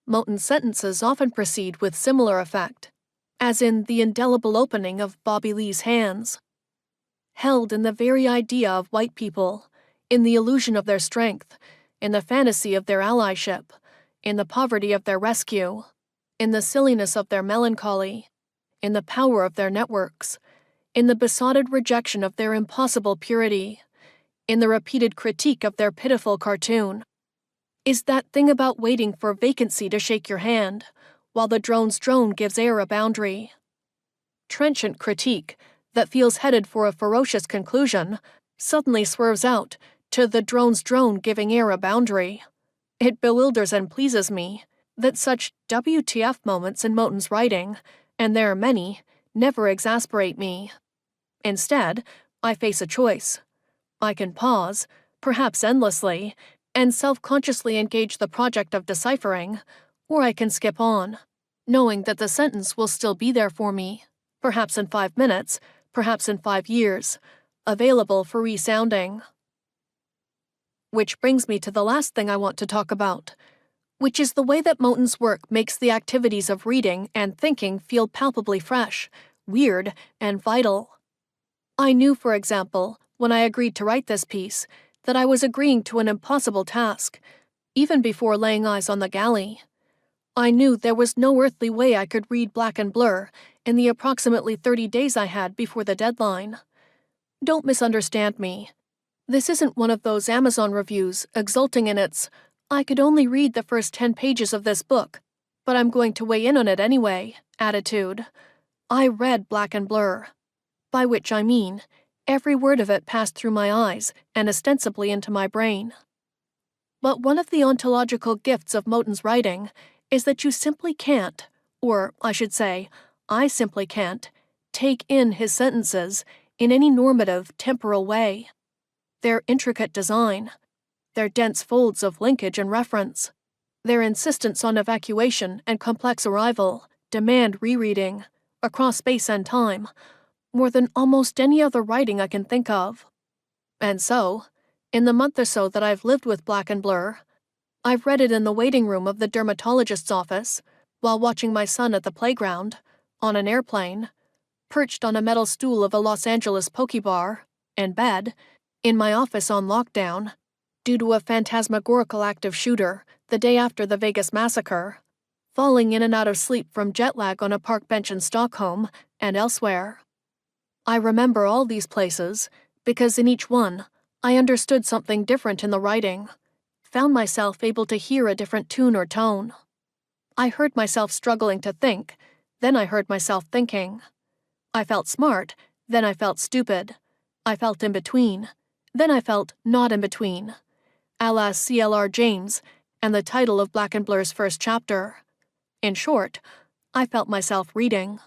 Moten's sentences often proceed with similar effect, as in the indelible opening of Bobby Lee's hands. Held in the very idea of white people, in the illusion of their strength, in the fantasy of their allyship, in the poverty of their rescue, in the silliness of their melancholy, in the power of their networks, in the besotted rejection of their impossible purity, in the repeated critique of their pitiful cartoon, is that thing about waiting for vacancy to shake your hand, while the drone's drone gives air a boundary. Trenchant critique that feels headed for a ferocious conclusion suddenly swerves out to the drone's drone giving air a boundary. It bewilders and pleases me that such WTF moments in Moten's writing, and there are many, never exasperate me. Instead, I face a choice. I can pause, perhaps endlessly, and self-consciously engage the project of deciphering, or I can skip on, knowing that the sentence will still be there for me, perhaps in 5 minutes, perhaps in 5 years, available for resounding. Which brings me to the last thing I want to talk about, which is the way that Moten's work makes the activities of reading and thinking feel palpably fresh, weird, and vital. I knew, for example, when I agreed to write this piece, that I was agreeing to an impossible task, even before laying eyes on the galley. I knew there was no earthly way I could read Black and Blur in the approximately 30 days I had before the deadline. Don't misunderstand me. This isn't one of those Amazon reviews exulting in its, "I could only read the first 10 pages of this book, but I'm going to weigh in on it anyway" attitude. I read Black and Blur, by which I mean every word of it passed through my eyes and ostensibly into my brain. But one of the ontological gifts of Moten's writing is that you simply can't, or I should say, I simply can't, take in his sentences in any normative, temporal way. Their intricate design, their dense folds of linkage and reference, their insistence on evacuation and complex arrival demand rereading, across space and time, more than almost any other writing I can think of. And so, in the month or so that I've lived with Black and Blur, I've read it in the waiting room of the dermatologist's office, while watching my son at the playground, on an airplane, perched on a metal stool of a Los Angeles poke bar, in bed, in my office on lockdown, due to a phantasmagorical active shooter the day after the Vegas massacre, falling in and out of sleep from jet lag on a park bench in Stockholm and elsewhere. I remember all these places because in each one, I understood something different in the writing, found myself able to hear a different tune or tone. I heard myself struggling to think, then I heard myself thinking. I felt smart, then I felt stupid. I felt in between, then I felt not in between, a la C.L.R. James and the title of Black and Blur's first chapter. In short, I felt myself reading.